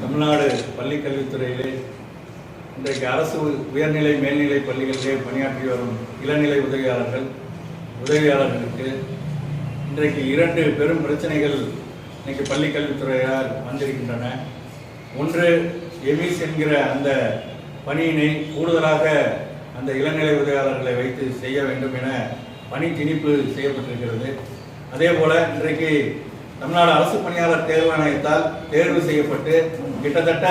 தமிழ்நாடு பள்ளிக்கல்வித்துறையிலே இன்றைக்கு அரசு உயர்நிலை மேல்நிலை பள்ளிகளிலே பணியாற்றி வரும் இளநிலை உதவியாளர்களுக்கு இன்றைக்கு இரண்டு பெரும் பிரச்சனைகள் இன்றைக்கு பள்ளிக்கல்வித்துறையால் வந்திருக்கின்றன. ஒன்று, எமிஸ் என்கிற அந்த பணியினை கூடுதலாக அந்த இளநிலை உதவியாளர்களை வைத்து செய்ய வேண்டும் என பணி திணிப்பு செய்யப்பட்டிருக்கிறது. அதே போல இன்றைக்கு தமிழ்நாடு அரசு பணியாளர் தேர்வாணையத்தால் தேர்வு செய்யப்பட்டு கிட்டத்தட்ட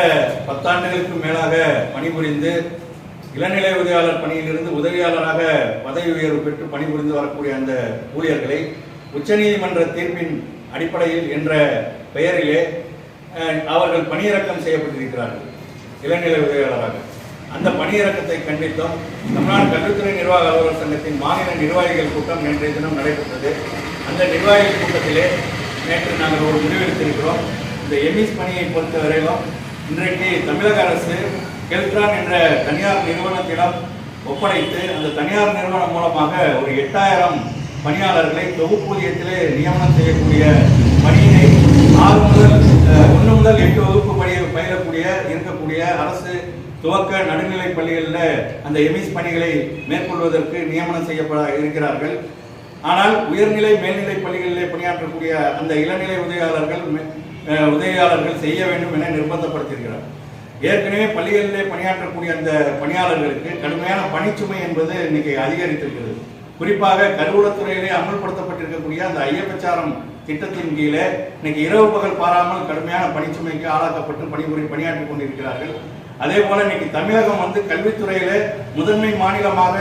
10 ஆண்டுகளுக்கு மேலாக பணிபுரிந்து இளநிலை உதவியாளர் பணியிலிருந்து உதவியாளராக பதவி உயர்வு பெற்று பணிபுரிந்து வரக்கூடிய அந்த ஊழியர்களை உச்சநீதிமன்ற தீர்ப்பின் அடிப்படையில் என்ற பெயரிலே அவர்கள் பணியிறக்கம் செய்யப்பட்டிருக்கிறார்கள் இளநிலை உதவியாளராக. அந்த பணியிறக்கத்தை கண்டித்தும் தமிழ்நாடு கல்வித்துறை நிர்வாக அலுவலர் சங்கத்தின் மாநில நிர்வாகிகள் கூட்டம் நேற்றைய தினம் நடைபெற்றது. அந்த நிர்வாகிகள் கூட்டத்திலே நேற்று நாங்கள் ஒரு முடிவெடுத்திருக்கிறோம். இந்த எமிஸ் பணியை பொறுத்தவரையிலும் இன்றைக்கு தமிழக அரசு கெல்ட்ரான் என்ற தனியார் நிறுவனத்திடம் ஒப்படைத்து அந்த தனியார் நிறுவனம் மூலமாக ஒரு 8000 பணியாளர்களை தொகுப்பூதியத்திலே நியமனம் செய்யக்கூடிய பணியினை 1 முதல் 8 வகுப்பு பயிலக்கூடிய இருக்கக்கூடிய அரசு துவக்க நடுநிலை பள்ளிகளில் அந்த எமிஸ் பணிகளை மேற்கொள்வதற்கு நியமனம் செய்யப்பட இருக்கிறார்கள். ஆனால் உயர்நிலை மேல்நிலை பள்ளிகளிலே பணியாற்றக்கூடிய அந்த இளநிலை உதவியாளர்கள் செய்ய வேண்டும் என நிர்பந்தப்படுத்தியிருக்கிறார். ஏற்கனவே பள்ளிகளிலே பணியாற்றக்கூடிய அந்த பணியாளர்களுக்கு கடுமையான பணிச்சுமை என்பது இன்னைக்கு அதிகரித்திருக்கிறது. குறிப்பாக கருவூலத்துறையிலே அமல்படுத்தப்பட்டிருக்கக்கூடிய அந்த ஐயப்பச்சாரம் திட்டத்தின் கீழே இன்னைக்கு இரவு பகல் பாராமல் கடுமையான பணிச்சுமைக்கு ஆளாக்கப்பட்டு பணியாற்றி கொண்டிருக்கிறார்கள். அதே போல இன்னைக்கு தமிழகம் கல்வித்துறையில முதன்மை மாநிலமாக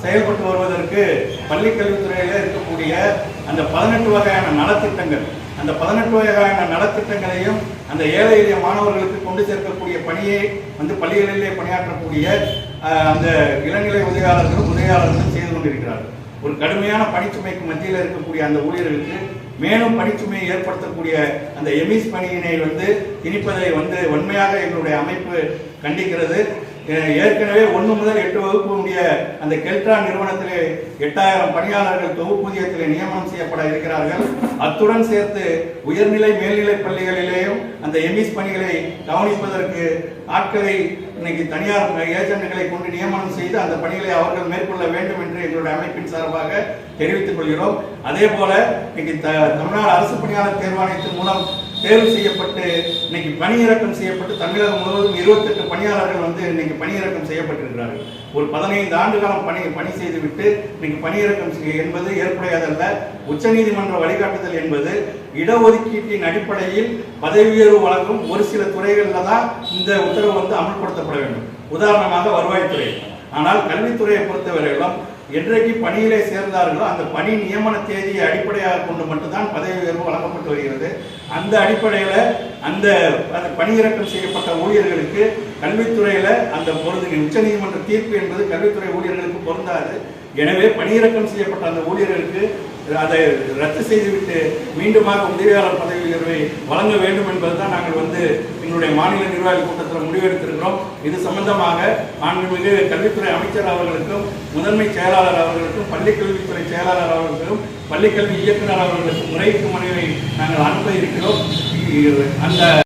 செயல்பட்டு வருவதற்கு பள்ளி கல்வித்துறையில இருக்கக்கூடிய அந்த 18 வகையான நலத்திட்டங்கள், அந்த 18 வகையான நலத்திட்டங்களையும் அந்த ஏழை எளிய மாணவர்களுக்கு கொண்டு சேர்க்கக்கூடிய பணியை பள்ளிகளிலே பணியாற்றக்கூடிய அந்த இளநிலை உதவியாளர்களும் செய்து கொண்டிருக்கிறார்கள். ஒரு கடுமையான பணிச்சுமைக்கு மத்தியில் இருக்கக்கூடிய அந்த ஊழியர்களுக்கு மேலும் பணிச்சுமையை ஏற்படுத்தக்கூடிய அந்த எமிஸ் பணியினை திணிப்பதை வன்மையாக எங்களுடைய அமைப்பு கண்டிக்கிறது. ஏற்கனவே 1 முதல் 8 வகுப்பு உடைய அந்த கெல்ட்ரான் நிறுவனத்திலே 8000 பணியாளர்கள் தொகுப்பூதியத்திலே நியமனம் செய்யப்பட இருக்கிறார்கள். அத்துடன் சேர்த்து உயர்நிலை மேல்நிலை பள்ளிகளிலேயும் அந்த எமிஸ் பணிகளை கவனிப்பதற்கு ஆட்களை இன்னைக்கு தனியார் ஏஜென்ட்களை கொண்டு நியமனம் செய்து அந்த பணிகளை அவர்கள் மேற்கொள்ள வேண்டும் என்று எங்களுடைய அமைப்பின் சார்பாக தெரிவித்துக் கொள்கிறோம். அதே போல இன்னைக்கு தமிழ்நாடு அரசு பணியாளர் தேர்வாணையத்தின் மூலம் தேர்வு செய்யப்பட்டு இன்னைக்கு பணியிறக்கம் செய்யப்பட்டு தமிழகம் முழுவதும் 28 பணியாளர்கள் இன்னைக்கு பணியிறக்கம் செய்யப்பட்டிருக்கிறார்கள். ஒரு 15 ஆண்டு காலம் பணி செய்துவிட்டு இன்னைக்கு பணியிறக்கம் என்பது ஏற்புடையதல்ல. உச்சநீதிமன்ற வழிகாட்டுதல் என்பது இடஒதுக்கீட்டின் அடிப்படையில் பதவி உயர்வு வழங்கும் ஒரு சில துறைகளில் தான் இந்த உத்தரவு அமல்படுத்தப்பட வேண்டும். உதாரணமாக வருவாய்த்துறை. ஆனால் கல்வித்துறையை பொறுத்தவரையிலும் என்றைக்கு பணியிலே சேர்ந்தார்களோ அந்த பணி நியமன தேதியை அடிப்படையாக கொண்டு மட்டும்தான் பதவி உயர்வு வழங்கப்பட்டு வருகிறது. அந்த அடிப்படையில் அந்த பணியிறக்கம் செய்யப்பட்ட ஊழியர்களுக்கு கல்வித்துறையில அந்த உச்சநீதிமன்ற தீர்ப்பு என்பது கல்வித்துறை ஊழியர்களுக்கு பொருந்தாது. எனவே பணியிறக்கம் செய்யப்பட்ட அந்த ஊழியர்களுக்கு அதை ரத்து செய்துவிட்டு மீண்டுமாக உதவியாளர் பதவி உயர்வை வழங்க வேண்டும் என்பதுதான் நாங்கள் எங்களுடைய மாநில நிர்வாக கூட்டத்தில் முடிவெடுத்திருக்கிறோம். இது சம்பந்தமாக மாண்புமிகு கல்வித்துறை அமைச்சர் அவர்களுக்கும் முதன்மை செயலாளர் அவர்களுக்கும் பள்ளிக்கல்வித்துறை செயலாளர் அவர்களுக்கும் பள்ளிக்கல்வி இயக்குநர் அவர்களுக்கும் முறையீட்டு மனுவை நாங்கள் அனுப்ப இருக்கிறோம். அந்த